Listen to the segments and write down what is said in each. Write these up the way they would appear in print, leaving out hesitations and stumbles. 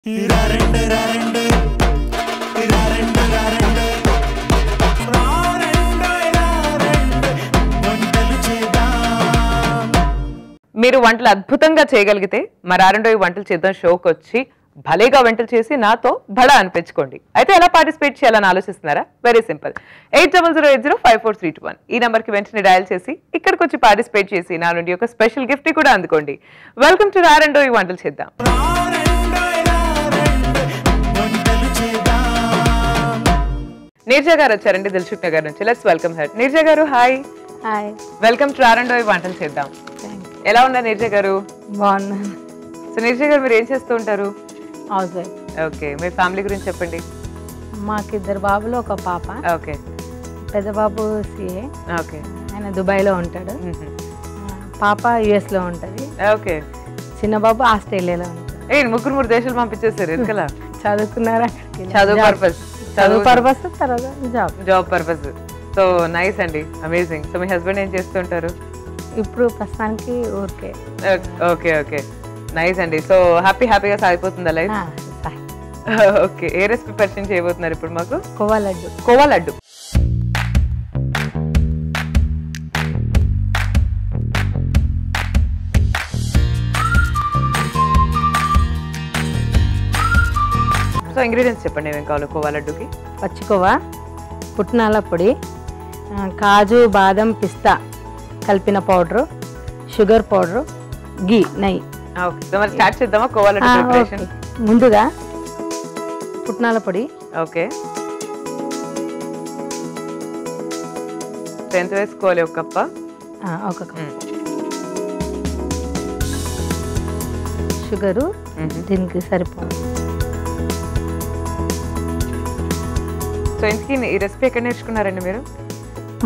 మీరు వంటలు అద్భుతంగా చేయగలిగితే మరారండోయి వంటలు చేద్దాం షోకి వచ్చి భలేగా వంటలు చేసి నాతో బడా అనిపించుకోండి. అయితే ఎలా పార్టిసిపేట్ చేయాలని ఆలోచిస్తున్నారా? Very simple. 8008054321 ఈ నంబర్కి వెంటనే డయల్ చేసి ఇక్కడికి వచ్చి పార్టిసిపేట్ చేసి నా నుండి ఒక స్పెషల్ గిఫ్ట్ కూడా అందుకోండి. వెల్కమ్ టు రారండోయి వంటలు చేద్దాం. నీర్జా గారు వచ్చారండి దిల్సుఖ్ నగర్ నుంచి. Let's welcome her. నీర్జా గారు hi. Hi, welcome to Rarandoi Vantalu Cheddam. ఎలా ఉన్నారు నీర్జా గారు? బాగున్నాను. సో నీర్జా గారు మీరు ఏం చేస్తూ ఉంటారు? House wife. ఓకే, మీ ఫ్యామిలీ గురించి చెప్పండి. మాకు ఇద్దరు బాబులు, ఒక పాప. ఓకే, పెద్ద బాబు సిఏ, ఓకే, ఆయన దుబాయ్లో ఉంటాడు. పాప US లో ఉంటుంది. ఓకే, చిన్న బాబు ఆస్ట్రేలియాలో ఉంటాడు. ముగ్గురు దేశాలు పంపించేస్తారు ఎందుకలా? చదువుకున్నారా? చదువు పర్పస్, చదువు పర్పస్, తర్వాత జాబ్ పర్పస్. సో నైస్ అండి, అమేజింగ్. సో మీ హస్బెండ్ ఏం చేస్తుంటారు? ఇప్పుడు ప్రస్తుతానికి ఊరికే. ఓకే ఓకే, నైస్ అండి. సో హ్యాపీగా సాగిపోతుందా లైఫ్? ఓకే, ఏ రెసిపీ పరిచయం చేయబోతున్నారు ఇప్పుడు మాకు? కోవా లడ్డు. కోవా లడ్డు. సో ఇంగ్రీడియంట్స్ చెప్పండి, ఏమేం కావాలి కోవా లడ్డుకి? పచ్చికోవా, పుట్నాల పొడి, కాజు, బాదం, పిస్తా కలిపిన పౌడరు, షుగర్ పౌడరు, గీ, నెయ్యి. ఓకే, సో మరి స్టార్ట్ చేద్దామా కోవా లడ్డు ప్రిపరేషన్? ముందుగా పుట్నాల పొడి. ఓకే, ఎంత వేసుకోవాలి? ఒక కప్ప? ఒక కప్. షుగరు దీనికి సరిపోదు. సో ఇంతకీ ఈ రెసిపీ ఎక్కడ నేర్చుకున్నారండి మీరు?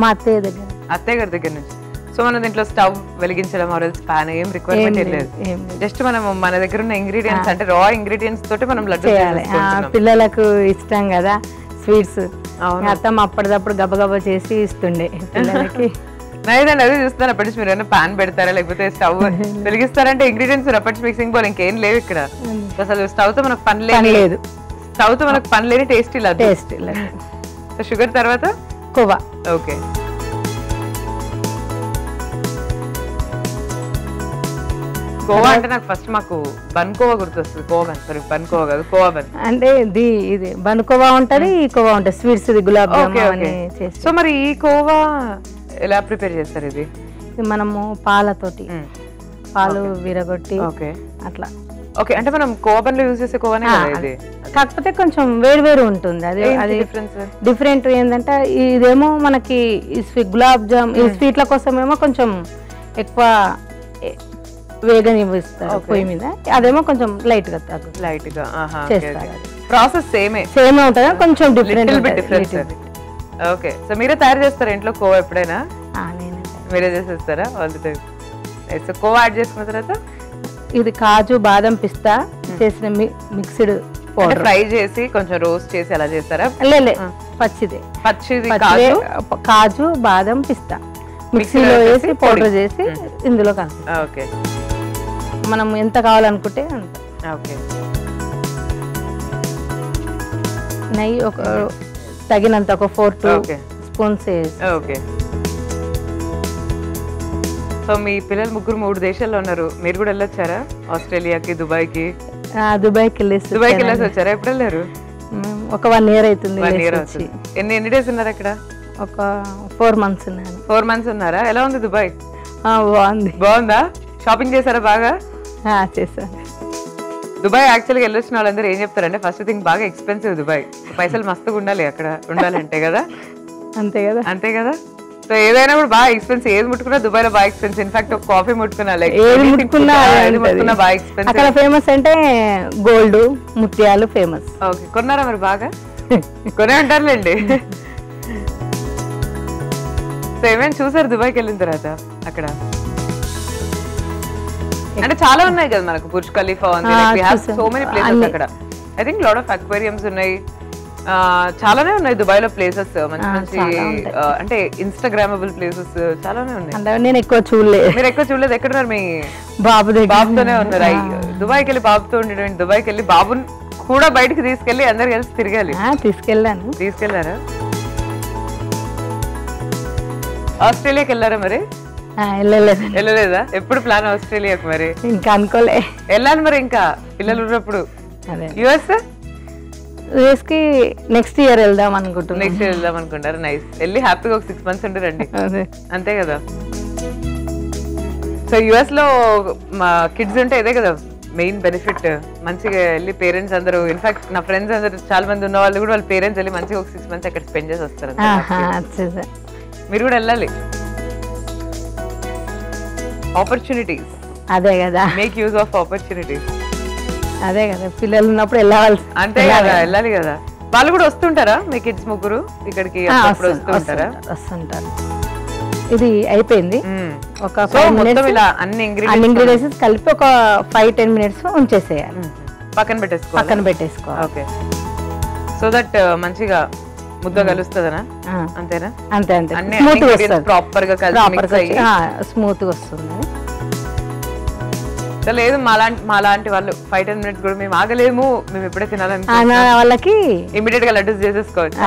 మా అత్తయ్య దగ్గర. అత్తయ్య గారి దగ్గర నుంచి. సో మన దీంట్లో స్టవ్ వెలిగించడం ఆర్ఎల్స్ పాన్ ఏం రిక్వైర్మెంట్ ఏం లేదు. జస్ట్ మనం మన దగ్గర ఉన్న ఇంగ్రీడియంట్స్ అంటే రా ఇంగ్రీడియంట్స్ తోటి మనం లడ్డు చేయాలి. పిల్లలకు ఇష్టం కదా స్వీట్స్. అత్తమ్మ అప్పటిదప్పుడు గబగబా చేసి ఇస్తుండే పిల్లలకి. నైదండి, అదే చూస్తాను. అప్పటి నుంచి మీరు ఏమైనా పాన్ పెడతారా లేకపోతే స్టవ్ వెలిగిస్తారంటే ఇంగ్రీడియంట్స్ అప్పటి మిక్సింగ్ బౌల్ ఇంకేం లేవు ఇక్కడ. అసలు స్టవ్ తో మనకు పని లేదు. స్టవ్ తో మనకు పని లేని tasty laddu. Tasty laddu. So sugar తర్వాత కోవా. ఓకే, కోవా అంటే నాకు ఫస్ట్ మాకు బన్ కోవా గుర్తొస్తుంది. బన్ కోవా కాదు, కోవా బన్ అంటే ఇది బన్ కోవా ఉంటది, ఈ కోవా ఉంటది స్వీట్స్, ఇది గులాబ్ జామున్. సో మరి ఈ కోవా ఎలా ప్రిపేర్ చేస్తారు? ఇది మనము పాలతోటి, పాలు విరగొట్టి అట్లా. ఓకే, అంటే మనం కోవా బన్ లో యూజ్ చేసే కోవానే కదా ఇది? కాకపోతే కొంచెం వేరు ఉంటుంది. అది డిఫరెంట్ ఏంటంటే ఇదేమో మనకి గులాబ్ జామ్, ఈ స్వీట్ల కోసం ఏమో కొంచెం ఎక్కువ వేగనిస్తారు పొయ్యి మీద. అదేమో కొంచెం లైట్ గా చేస్తారు. ప్రాసెస్ సేమే ఉంటుంది, కొంచెం డిఫరెంట్. ఓకే, సో మీరే తయారు చేస్తారా ఇంట్లో కోవా ఎప్పుడైనా? మీరే చేసేస్తారా all the time? So khoa add చేసుకున్న తర్వాత ఇది కాజు, బాదం, పిస్తా చేసిన మిక్స్డ్ పౌడర్ ఫ్రై చేసి కొంచెం రోస్ట్ చేసి అలా చేస్తారా? లే, పచ్చిది కాజు, బాదం, పిస్తా మిక్సీలో వేసి పౌడర్ చేసి ఇందులో కలిపి. ఓకే, మనం ఎంత కావాలనుకుంటే అంత. ఓకే, నెయ్యి ఒక తగినంత, ఒక 4 స్పూన్స్. ఓకే, సో మీ పిల్లలు ముగ్గురు 3 దేశాల్లో ఉన్నారు. మీరు కూడా వెళ్ళొచ్చారా ఆస్ట్రేలియాకి, దుబాయ్కి? దుబాయ్కి వెళ్ళేసి వచ్చారా? ఎప్పుడు వెళ్ళారు? ఒక 1 year అవుతుంది. ఎన్ని డేస్ ఉన్నారు అక్కడ? ఒక 4 months ఉన్నాను. 4 months ఉన్నారా? ఎలా ఉంది దుబాయ్? బాగుందా? షాపింగ్ చేశారా బాగా? చేశాను. దుబాయ్ యాక్చువల్గా వెళ్ళొచ్చిన వాళ్ళందరూ ఏం చెప్తారంటే ఫస్ట్ థింగ్ బాగా ఎక్స్పెన్సివ్ దుబాయ్. పైసలు మస్తుగా ఉండాలి అక్కడ ఉండాలంటే కదా. అంతే కదా. సో ఏదైనా కూడా బాగా ఎక్స్పెన్సివ్. ఏది ముట్టుకున్నా దుబాయ్ లో బాగా ఎక్స్పెన్సివ్. ఇన్ఫాక్ట్ ఒక కాఫీ ముట్టుకున్నా ఏది ముట్టుకున్నా బాగా ఎక్స్పెన్సివ్. అక్కడ ఫేమస్ అంటే గోల్డ్, ముత్యాలు ఫేమస్. ఓకే, కొన్నారా మరి? బాగా కొనే ఉంటారులేండి. సో ఏమైనా చూసారు దుబాయ్కి వెళ్ళిన తర్వాత అక్కడ? అంటే చాలా ఉన్నాయి కదా మనకు, బుర్జ్ ఖలీఫా ఉంది, సో మెనీ ప్లేసెస్ అక్కడ. I think lot of aquariums ఉన్నాయి, చాలానే ఉన్నాయి దుబాయ్ లో ప్లేసెస్. మంచి మంచి అంటే ఇన్స్టాగ్రామబుల్ ప్లేసెస్ చాలానే ఉన్నాయి. నేను ఎక్కువ చూడలేదు. మీరు ఎక్కువ చూడలేదు? ఎక్కడున్నారు? మీ బాబుతోనే ఉన్నారు. దుబాయ్కి వెళ్ళి బాబుతో ఉండడం, దుబాయ్కి వెళ్ళి బాబుని కూడా బయటికి తీసుకెళ్ళి అందరు కలిసి తిరగాలి. తీసుకెళ్లారా? ఆస్ట్రేలియాకి వెళ్ళారా మరి? వెళ్ళలేదా? ఎప్పుడు ప్లాన్ ఆస్ట్రేలియాకి మరి? ఇంకా అనుకోలే, వెళ్ళాలి మరి. ఇంకా పిల్లలు ఉన్నప్పుడు యుఎస్ కి నెక్స్ట్ ఇయర్ వెళ్దాం అనుకుంటున్నాను. నెక్స్ట్ ఇయర్ వెళ్దాం అనుకుంటారు. నైస్. వెళ్ళి హ్యాపీగా ఒక 6 months ఉండి రండి. అంతే కదా. సో యుఎస్ లో మా కిడ్స్ ఉంటే ఇదే కదా మెయిన్ బెనిఫిట్. మంచిగా వెళ్ళి పేరెంట్స్ అందరూ, ఇన్ఫాక్ట్ నా ఫ్రెండ్స్ అందరూ చాలా మంది ఉన్న వాళ్ళు కూడా వాళ్ళ పేరెంట్స్ వెళ్ళి మంచిగా ఒక 6 months అక్కడ స్పెండ్ చేసి వస్తారు. మీరు కూడా వెళ్ళాలి. ఆపర్చునిటీస్. అదే కదా, మేక్ యూజ్ ఆఫ్ ఆపర్చునిటీస్. అదే కదా, పిల్లలు ఉన్నప్పుడు వెళ్ళాలి. అంతే కదా, వెళ్ళాలి కదా. వాళ్ళు కూడా వస్తుంటారా మీ కిడ్స్ ముగ్గురు ఇక్కడికి? వస్తుంటారు. ఇది అయిపోయింది. ఒక అన్ని ఇంగ్రీడియంట్స్ కలిపి ఒక 5-10 minutes ఉంచేసేయాలి. పక్కన పెట్టేసుకోవాలి. ఓకే. సో దట్ మంచిగా ముద్ద కలుస్తుందనా? అంతేనా? అంతే. ప్రాపర్ గా స్మూత్ గా వస్తుంది. లేదు మాలాంటి వాళ్ళు 5-10 minutes కూడా మేము ఆగలేము, మేము ఎప్పుడే తినాలని వాళ్ళకి ఇమీడియట్ గా లడ్డూస్ చేసేసుకోవచ్చు.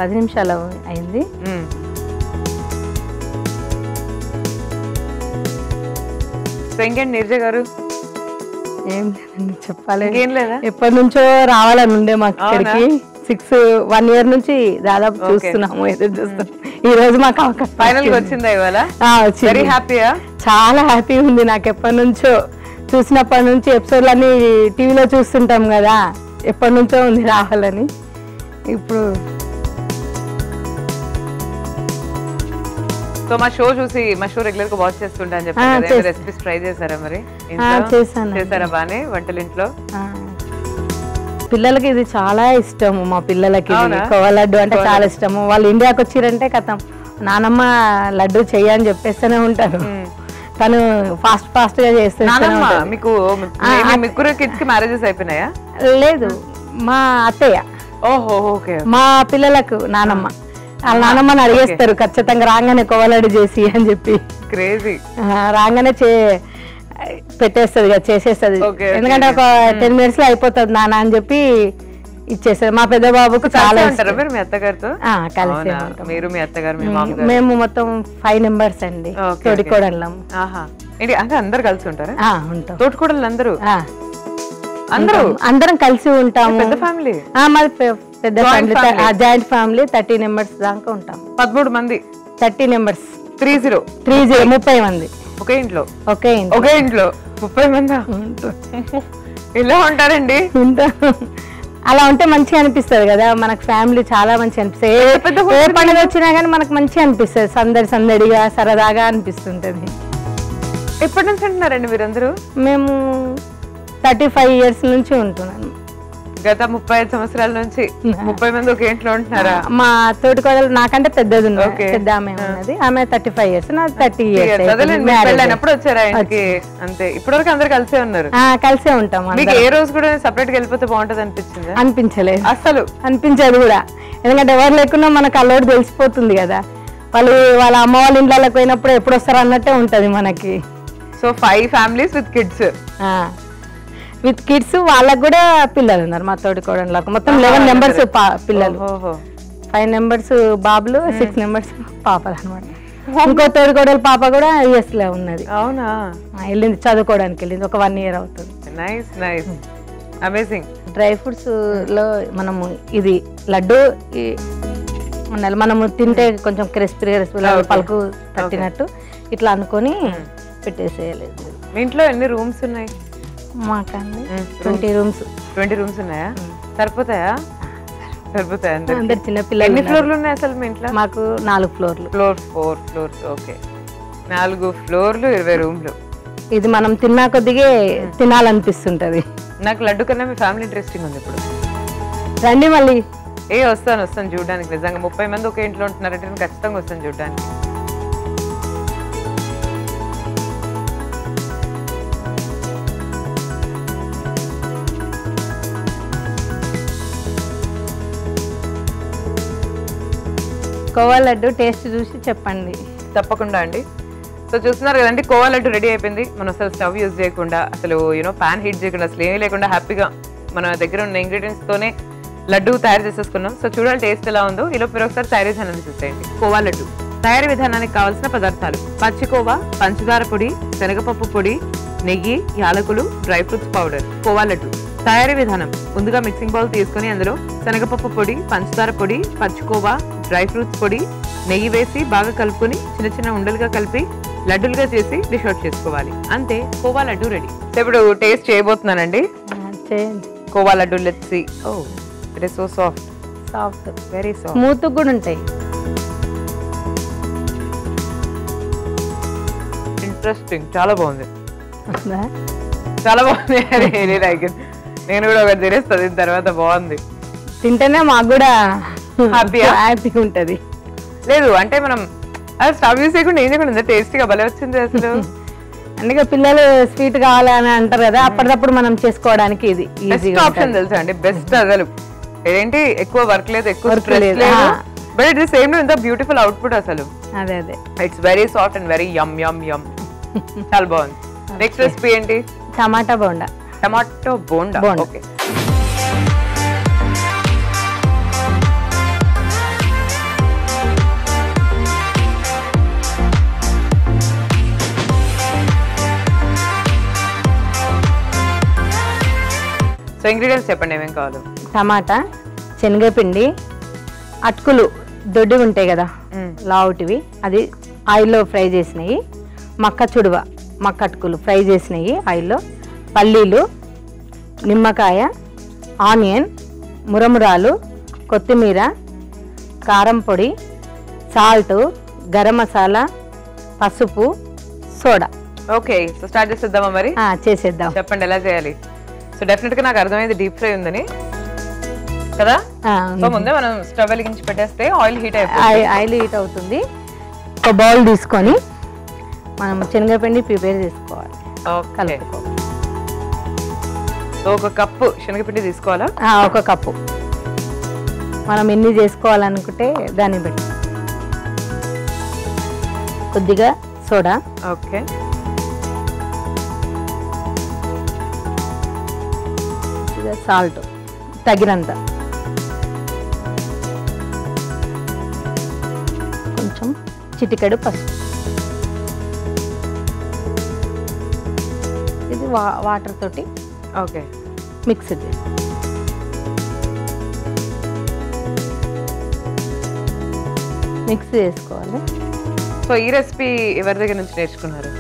10 నిమిషాలు అయింది. సో ఇంకేంటి నీరజ గారు? ఏం లేదండి, చెప్పాలి. ఏం లేదా? ఎప్పటి నుంచో రావాలని ఉండే మాకు ఇక్కడికి. 1 year నుంచి దాదాపు చూస్తున్నాము, ఎదురు చూస్తున్నాం. ఈ రోజు మాకు అవకాశం ఫైనల్ గా వచ్చిందా ఇవాళ? వెరీ హ్యాపీయా? చాలా హ్యాపీ ఉంది. నాకు ఎప్పటి నుంచో చూసినప్పటి నుంచి ఎపిసోడ్లన్నీ టీవీలో చూస్తుంటాం కదా, ఎప్పటి నుంచో ఉంది రావాలని. ఇప్పుడు సో మా షో చూసి, మా షో రెగ్యులర్ గా వాచ్ చేస్తుంటా అని చెప్పి రెసిపీస్ ట్రై చేశారా మరి? చేశారా బానే వంటలింట్లో? పిల్లలకి ఇది చాలా ఇష్టము. మా పిల్లలకి కోవా లడ్డు అంటే చాలా ఇష్టము. వాళ్ళు ఇండియాకి వచ్చిరంటే కథం నానమ్మ లడ్డు చెయ్యని చెప్పేస్తూనే ఉంటారు. తను ఫాస్ట్ గా చేస్తే. మ్యారేజెస్ అయిపోయినాయా? లేదు, మా అత్తయ్య. ఓహో, ఓకే. మా పిల్లలకు నానమ్మ, వాళ్ళ నానమ్మని అడిగేస్తారు ఖచ్చితంగా రాగానే కోవా లడ్డు చేసి అని చెప్పి. క్రేజీ. రాగానే పెట్టేస్తుంది కదా, చేసేస్తుంది. ఎందుకంటే ఒక 10 minutes లో అయిపోతుంది నాన్న అని చెప్పి ఇచ్చేస్తారు. మా పెద్ద బాబుకు చాలా ఉంటారు. మీరు మీ అత్తగారితో కలిసి? మీరు మీ అత్తగారు మేము మొత్తం 5 members అండి. తోటికోడళ్ళం. అంటే అందరు కలిసి ఉంటారా? ఉంటాం. తోటికోడళ్ళు అందరం కలిసి ఉంటాము. పెద్ద ఫ్యామిలీ? మాది పెద్ద ఫ్యామిలీ, జాయింట్ ఫ్యామిలీ. 30 members దాకా ఉంటాం. 13 మంది. 30 members. 30 30 మంది ఒకే ఇంట్లో. ఒకే ఇంట్లో 30 మంది ఇలా ఉంటారండి. అలా ఉంటే మంచిగా అనిపిస్తుంది కదా మనకు. ఫ్యామిలీ చాలా మంచిగా అనిపిస్తుంది. ఏ పండుగ వచ్చినా కానీ మనకు మంచిగా అనిపిస్తుంది. సందడిగా సరదాగా అనిపిస్తుంటది. ఎప్పటి నుంచి ఉంటున్నారండి మీరందరూ? మేము 35 years నుంచి ఉంటున్నాను. గత 35 సంవత్సరాల నుంచి 30 మంది ఒక ఇంట్లో ఉంటున్నారా? మా తోటికోడలు నాకంటే పెద్దది ఉన్నది, పెద్ద ఆమె ఉన్నది. ఆమె 35 years, నాకు 30 years. వచ్చారా ఇంటికి? అంతే. ఇప్పటివరకు అందరు కలిసే ఉన్నారు? కలిసే ఉంటాం. మీకు ఏ రోజు కూడా సెపరేట్ గా వెళ్ళిపోతే బాగుంటది అనిపించింది? అనిపించలేదు, అసలు అనిపించదు కూడా. ఎందుకంటే ఎవరు లేకున్నా మనకు అల్లోడు తెలిసిపోతుంది కదా. వాళ్ళ అమ్మ వాళ్ళ ఇంట్లోకి పోయినప్పుడు ఎప్పుడు వస్తారు అన్నట్టే ఉంటది మనకి. So 5 families with kids. With kids వాళ్ళకు కూడా పిల్లలు ఉన్నారు. మా తోటికోడళ్ళకు మొత్తం 11 members పిల్లలు. 5 members బాబులు, 6 members పాపలు అనమాట. ఇంకో తోటికోడలు పాప కూడా US లో ఉన్నది. అవునా? వెళ్ళింది, చదువుకోవడానికి వెళ్ళింది. ఒక 1 year అవుతుంది. Nice nice, amazing. Dry fruits లో మనము ఇది లడ్డు మనము తింటే కొంచెం క్రిస్పీ పలుకు తట్టినట్టు ఇట్లా అనుకొని పెట్టేసేయాలి. మీ ఇంట్లో ఎన్ని రూమ్స్ ఉన్నాయి? మాకండి 20 rooms. 20 rooms ఉన్నాయా? సరిపోతాయా? సరిపోతాయి. అందరు చిన్న పిల్లలు. ఎన్ని ఫ్లోర్లు ఉన్నాయి అసలు మీ ఇంట్లో? మాకు 4 floors. 4 floors. Okay, 4 floors, 20 rooms. ఇది మనం తిన్నా కొద్దిగా తినాలనిపిస్తుంటది. నాకు లడ్డు కన్నా మీ ఫ్యామిలీ ఇంట్రెస్టింగ్ ఉంది. ఇప్పుడు రండి మళ్ళీ. వస్తాను చూడడానికి. నిజంగా 30 మంది ఒకే ఇంట్లో ఉంటున్నారంటే నేను ఖచ్చితంగా వస్తాను చూడడానికి. కోవా లడ్డు టేస్ట్ చూసి చెప్పండి. తప్పకుండా అండి. సో చూస్తున్నారు కదండి, కోవా లడ్డు రెడీ అయిపోయింది. మనం అసలు స్టవ్ యూజ్ చేయకుండా, అసలు ప్యాన్ హీట్ చేయకుండా, అసలు ఏమీ లేకుండా హ్యాపీగా మన దగ్గర ఉన్న ఇంగ్రీడియంట్స్ తోనే లడ్డు తయారు చేసేసుకున్నాం. సో చూడాలి టేస్ట్ ఎలా ఉందో. ఈలోపు మీరు ఒకసారి తయారీ విధానాన్ని చూసేయండి. కోవా లడ్డు తయారీ విధానానికి కావాల్సిన పదార్థాలు: పచ్చి కోవా, పంచదార పొడి, శనగపప్పు పొడి, నెయ్యి, యాలకులు, dry fruits powder. Khoa laddu తయారీ విధానం: ముందుగా మిక్సింగ్ బౌల్ తీసుకొని అందులో శనగపప్పు పొడి, పంచదార పొడి, పచ్చి కోవా, డ్రై ఫ్రూట్స్ పొడి, నెయ్యి వేసి బాగా కలుపుకొని చిన్న చిన్న ఉండలుగా కలిపి లడ్డులుగా చేసి డిష్ అవుట్ చేసుకోవాలి. అంతే, కోవా లడ్డు రెడీ. ఇప్పుడు టేస్ట్ చేయబోతున్నానండి. Khoa laddu, let's see. Oh, it is so soft. Soft, very soft, smooth కూడా ఉంటాయి. ఇంట్రెస్టింగ్, చాలా బాగుంది, చాలా బాగుంది. నేను కూడా ఒకటి తినేస్తుంది తర్వాత. బాగుంది, తింటేనే మాకు కూడా హ్యాపీ ఉంటది. లేదు అంటే మనం స్టవ్ యూస్ చేయకుండా ఏం చేయకుండా టేస్టీగా భలే వచ్చింది అసలు. అందుకే పిల్లలు స్వీట్ కావాలని అంటారు కదా, అప్పటికప్పుడు మనం చేసుకోవడానికి ఇది బెస్ట్ ఆప్షన్ తెలుసా అండి. బెస్ట్ అసలు ఏంటి, ఎక్కువ వర్క్ లేదు, ఎక్కువ స్ట్రెస్ లేదు, బట్ ఇట్ ఇస్ సేమ్ ఇంత బ్యూటిఫుల్ అవుట్పుట్ అసలు. అదే అదే, it's very soft and very yum yum yum. చాలా బాగుంది. నెక్స్ట్ రెసిపీ ఏంటి? టమాటా bonda. Tomato bonda, okay. So ingredients చెప్పండి, ఏమేం కావాలి? టమాటా, శనగపిండి, అటుకులు దొడ్డి ఉంటాయి కదా లావుటివి, అది ఆయిల్లో ఫ్రై చేసినవి, మక్క చుడువ, మక్క అటుకులు ఫ్రై చేసినవి ఆయిల్లో, పల్లీలు, నిమ్మకాయ, ఆనియన్, మురమురాలు, కొత్తిమీర, కారం పొడి, సాల్ట్, గరం మసాలా, పసుపు, సోడా. ఓకే, సో స్టార్ట్ చేసేద్దామా మరి? చేసేద్దాం. చెప్పండి ఎలా చేయాలి. సో డెఫినెట్ గా నాకు అర్థమైంది డీప్ ఫ్రై ఉందని కదా. సో ముందే మనం స్టవ్ వెలిగించి పెట్టేస్తే ఆయిల్ హీట్ అయిపోతుంది. ఆయిల్ హీట్ అవుతుంది. ఒక బౌల్ తీసుకొని మనం శనగపిండి ప్రిపేర్ చేసుకోవాలి. కలుపుకోవాలి. సో ఒక కప్పు శనగపిండి తీసుకోవాలా? ఒక కప్పు. మనం ఎన్ని చేసుకోవాలనుకుంటే దాన్ని బట్టి. కొద్దిగా సోడా. ఓకే. సాల్ట్ తగినంత, కొంచెం చిటికెడు పసుపు. ఇది వాటర్ తోటి ఓకే మిక్స్ చేసి మిక్స్ చేసుకోవాలి. సో ఈ రెసిపీ ఎవరి దగ్గర నుంచి నేర్చుకున్నారు?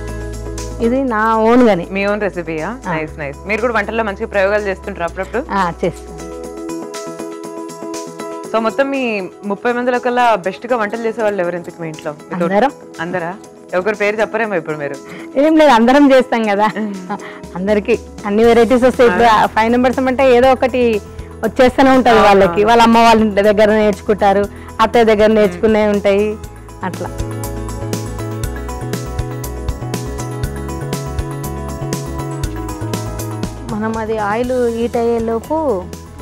ఇది నా ఓన్ గానే. మీ ఓన్ రెసిపీయా? Nice nice. మీరు కూడా వంటల్లో మంచిగా ప్రయోగాలు చేస్తుంటారు అప్పుడప్పుడు? చేస్తాను. సో మొత్తం మీ 30 మందిలో కల్లా బెస్ట్ గా వంటలు చేసే వాళ్ళు ఎవరు ఇంతకు మీ ఇంట్లో? అందరా? ఒకరి పేరు చెప్పరేమో ఇప్పుడు మీరు? ఏం లేదు, అందరం చేస్తాం కదా, అందరికి అన్ని వెరైటీస్ వస్తాయి. ఇప్పుడు 5 మెంబర్స్ అంటే ఏదో ఒకటి వచ్చేస్తూనే ఉంటది వాళ్ళకి. వాళ్ళ అమ్మ వాళ్ళ దగ్గర నేర్చుకుంటారు, అత్తయ్య దగ్గర నేర్చుకునే ఉంటాయి, అట్లా. మనం అది ఆయిల్ హీట్ అయ్యేలోపు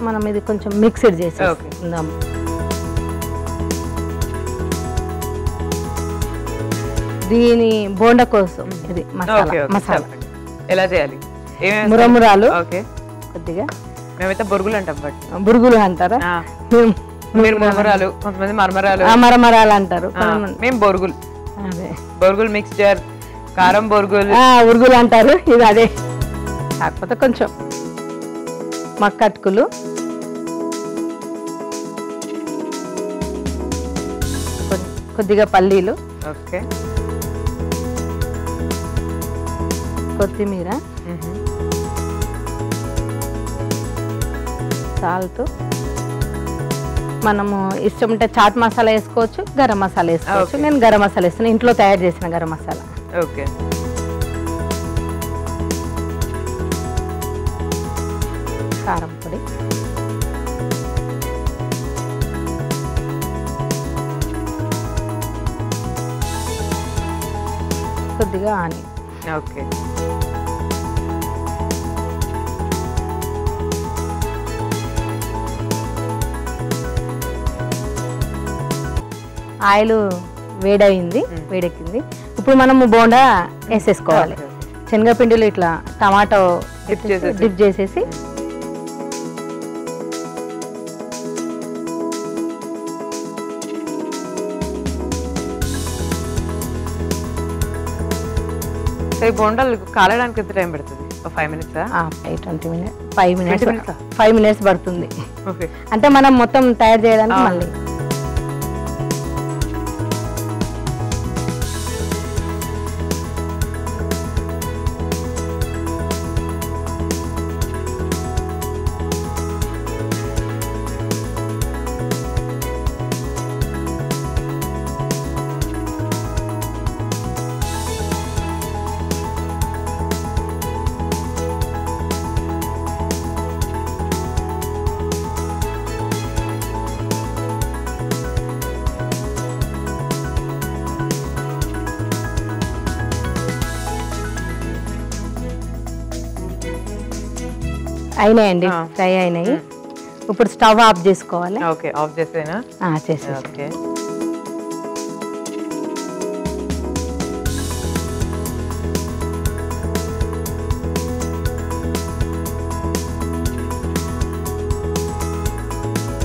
మనం ఇది కొంచెం మిక్స్డ్ చేసేసుకుందాం. దీని బోండా కోసం ఇది మసాలా ఎలా చేయాలి? మురమురాలు కొద్దిగా, మేమైతే బొరుగులు అంటాం. బురుగులు అంటారా? మురమరాలు, కొంతమంది మరమరాలు. మరమరాలు అంటారు, మేము బొరుగులు. అదే బొరుగులు మిక్స్చర్, కారం బొరుగులు, ఉరుగులు అంటారు. ఇది అదే, కాకపోతే కొంచెం మక్క అటుకులు, కొద్దిగా పల్లీలు, ఓకే, కొత్తిమీర, సాల్ట్. మనము ఇష్టం ఉంటే చాట్ మసాలా వేసుకోవచ్చు, గరం మసాలా వేసుకోవచ్చు. నేను గరం మసాలా వేస్తున్నాను, ఇంట్లో తయారు చేసిన గరం మసాలా. ఓకే. కారం పొడి, కొద్దిగా ఆనియన్. ఓకే. ఆయిల్ వేడయింది, వేడెక్కింది. ఇప్పుడు మనము బోండా వేసేసుకోవాలి. శనగపిండిలో ఇట్లా టమాటో డిప్ చేసేసి బోండాలు కాలడానికి ఎంత టైం పడుతుంది? 5 minutes? 20 minutes 5 minutes పడుతుంది. అంటే మనం మొత్తం తయారు చేయడానికి మళ్ళీ అయినాయండి. ఫ్రై అయినాయి. ఇప్పుడు స్టవ్ ఆఫ్ చేసుకోవాలి. ఓకే, ఆఫ్ చేసేనా? చేసేసి ఓకే.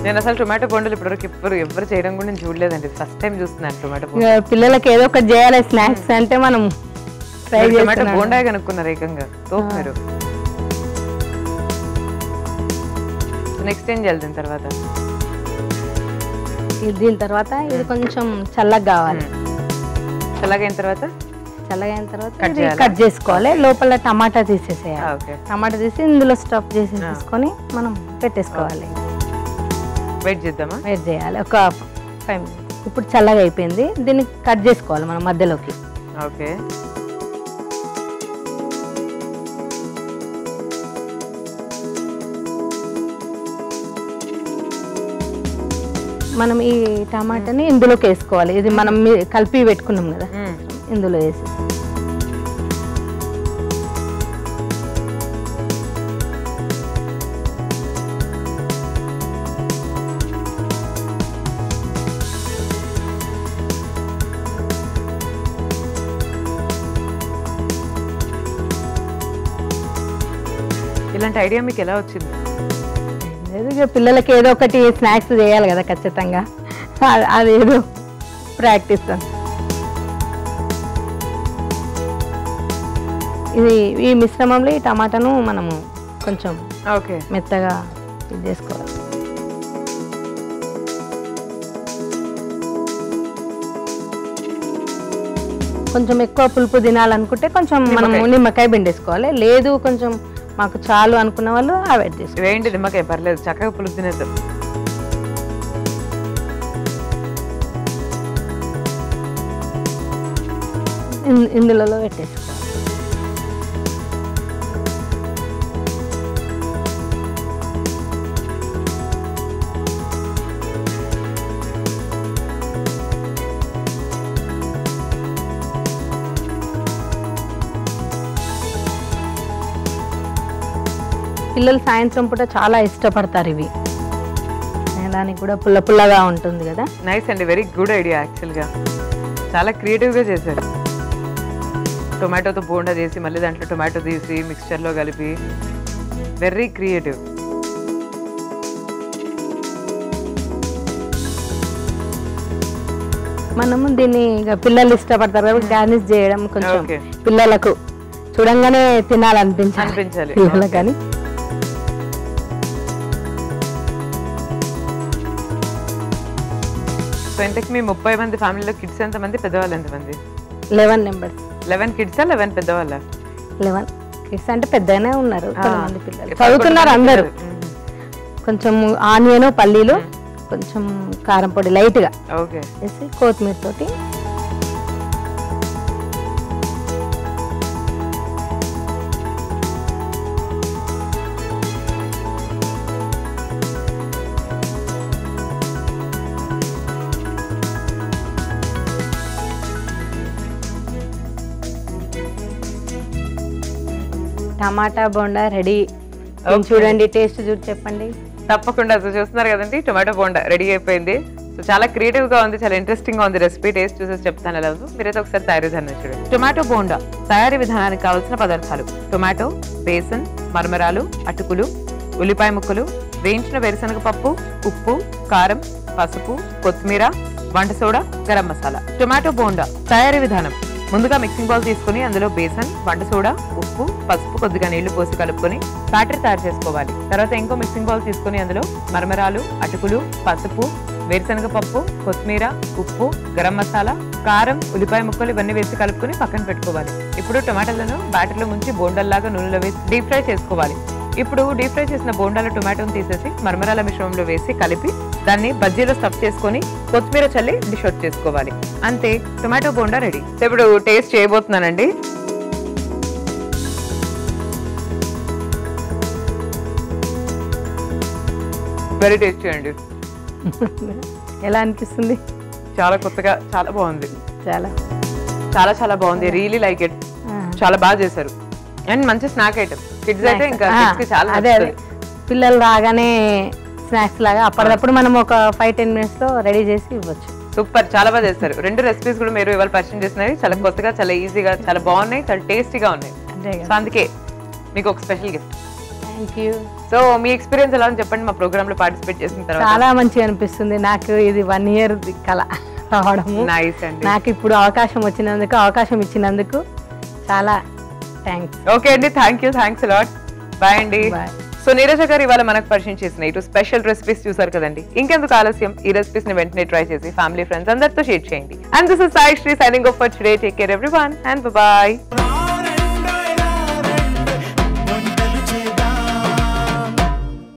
నేను అసలు టొమాటో బోండాలు ఇప్పటివరకు ఎవరు చేయడం కూడా నేను చూడలేదండి. ఫస్ట్ టైం చూస్తున్నాను టొమాటో బోండా. పిల్లలకి ఏదో ఒకటి చేయాలి స్నాక్స్ అంటే మనం ట్రై చేసి టొమాటో బోండా కనుక్కున్నారు ఏకంగా. మీరు నెక్స్ట్ ఏం చేయాలి దీని తర్వాత? దీని తర్వాత ఇది కొంచెం చల్లగా కావాలి. చల్లగా అయిన తర్వాత కట్ చేసుకోవాలి. లోపల టమాటా తీసేసేయాలి. టమాటా తీసి ఇందులో స్టఫ్ చేసేసుకొని మనం పెట్టేసుకోవాలి. వెయిట్ చేద్దామా? వెయిట్ చేయాలి ఒక 5 minutes. ఇప్పుడు చల్లగా అయిపోయింది. దీన్ని కట్ చేసుకోవాలి మనం మధ్యలోకి. ఓకే. మనం ఈ టమాటాని ఇందులోకి వేసుకోవాలి. ఇది మనం కలిపి పెట్టుకున్నాం కదా, ఇందులో వేసి ఇలాంటి ఐడియా మీకు ఎలా వచ్చింది? పిల్లలకి ఏదో ఒకటి స్నాక్స్ చేయాలి కదా ఖచ్చితంగా, అదేదో ప్రాక్టీస్. ఇది ఈ మిశ్రమంలో ఈ టమాటాను మనము కొంచెం మెత్తగా ఇది చేసుకోవాలి. కొంచెం ఎక్కువ పులుపు తినాలనుకుంటే కొంచెం మనం నిమ్మకాయ పిండేసుకోవాలి. లేదు కొంచెం మాకు చాలు అనుకున్న వాళ్ళు అవాయిడ్ చేసుకోవాలి. వేయండి నిమ్మకాయ, పర్లేదు, చక్కగా పులుపు తినేద్దాం. ఇందులో పెట్టేసుకోవాలి. పిల్లలు సాయంత్రం పూట చాలా ఇష్టపడతారు ఇవి. దానికి కూడా పుల్ల పుల్లగా ఉంటుంది కదా. నైస్ అండి, వెరీ గుడ్ ఐడియా. యాక్చువల్గా చాలా క్రియేటివ్గా చేశారు. టొమాటోతో బోండా చేసి మళ్ళీ దాంట్లో టొమాటో తీసి మిక్స్చర్లో కలిపి, వెరీ క్రియేటివ్. మనము దీన్ని ఇక పిల్లలు ఇష్టపడతారు కాబట్టి గార్నిష్ చేయడం కొంచెం పిల్లలకు చూడంగానే తినాలనిపించాలి పిల్లలకు. కానీ సో ఇంతకు మీ 30 మంది ఫ్యామిలీలో కిడ్స్ ఎంతమంది, పెద్దవాళ్ళు ఎంతమంది? 11 members. 11 kids, 11 పెద్దవాళ్ళ? 11 kids అంటే పెద్దగానే ఉన్నారు. కొంతమంది పిల్లలు చదువుతున్నారు అందరూ. కొంచెం ఆనియన్, పల్లీలు, కొంచెం కారం పొడి లైట్గా వేసి కొత్తిమీర తోటి టమాటా బోండా రెడీ. చూడండి, టేస్ట్ చూసి చెప్పండి. తప్పకుండా చూస్తున్నారు కదండి, టొమాటో బోండా రెడీ అయిపోయింది. సో చాలా క్రియేటివ్ గా ఉంది, చాలా ఇంట్రెస్టింగ్ గా ఉంది రెసిపీ. టేస్ట్ చూసేసి చెప్తాను ఎలా ఉందో. మీరైతే ఒకసారి తయారీ విధానం చూడండి. టొమాటో బోండా తయారీ విధానానికి కావాల్సిన పదార్థాలు: టొమాటో, బేసన్, మరమరాలు, అటుకులు, ఉల్లిపాయ ముక్కలు, వేయించిన వేరుశనగ పప్పు, ఉప్పు, కారం, పసుపు, కొత్తిమీర, వంట సోడా, గరం మసాలా. టొమాటో బోండా తయారీ విధానం: ముందుగా మిక్సింగ్ బౌల్ తీసుకుని అందులో బేసన్, వంట సోడా, ఉప్పు, పసుపు, కొద్దిగా నీళ్లు పోసి కలుపుకొని బ్యాటర్ తయారు చేసుకోవాలి. తర్వాత ఇంకో మిక్సింగ్ బౌల్ తీసుకుని అందులో మరమరాలు, అటుకులు, పసుపు, వేరుశనగ పప్పు, కొత్తిమీర, ఉప్పు, గరం మసాలా, కారం, ఉల్లిపాయ ముక్కలు ఇవన్నీ వేసి కలుపుకొని పక్కన పెట్టుకోవాలి. ఇప్పుడు టొమాటోలను బ్యాటర్లో ముంచి బోండాల్లాగా నూనెలో వేసి డీప్ ఫ్రై చేసుకోవాలి. ఇప్పుడు డీప్ ఫ్రై చేసిన బోండాల టొమాటోని తీసేసి మరమరాల మిశ్రమంలో వేసి కలిపి దాన్ని బజ్జీలో స్టఫ్ చేసుకొని కొత్తిమీర చల్లి డిష్ అవుట్ చేసుకోవాలి. అంతే, టొమాటో బోండా రెడీ. ఇప్పుడు టేస్ట్ చేయబోతున్నానండి. వెరీ టేస్టీ అండి. ఎలా అనిపిస్తుంది? చాలా కొత్తగా, చాలా బాగుంది. చాలా చాలా చాలా బాగుంది. Really like it. చాలా బాగా చేశారు. అండ్ మంచి స్నాక్ ఐటమ్. కిడ్స్ అయితే ఇంకా చాలా అదే పిల్లలు రాగానే స్నాక్స్ లాగా అప్పటికప్పుడు మనం ఒక 5-10 minutes లో రెడీ చేసి ఇవ్వచ్చు. సూపర్, చాలా బాగా చేస్తారు. 2 రెసిపీస్ కూడా మీరు ఇవాళ పరిచయం చేసినవి చాలా కొత్తగా, చాలా ఈజీగా, చాలా బాగున్నాయి, చాలా టేస్టీగా ఉన్నాయి. సో అందుకే మీకు ఒక special gift. Thank you. So me experience ఎలా అని చెప్పండి. మా ప్రోగ్రామ్ లో పార్టిసిపేట్ చేసిన తర్వాత చాలా మంచిగా అనిపిస్తుంది నాకు. ఇది 1 year కల రావడము. నైస్ అండి. నాకు ఇప్పుడు అవకాశం ఇచ్చినందుకు చాలా థ్యాంక్స్. ఓకే అండి, థ్యాంక్స్ లాట్. బాయ్ అండి. సో నీరజ గారు ఇవాళ మనకు పరిచయం చేసిన ఇటు స్పెషల్ రెసిపీస్ చూసారు కదండి. ఇంకెందుకు ఆలస్యం, ఈ రెసిపీస్ ని వెంటనే ట్రై చేసి ఫ్యామిలీ ఫ్రెండ్స్ అందరితో షేర్ చేయండి. And this is Sai Sri signing off for today. Take care everyone and by.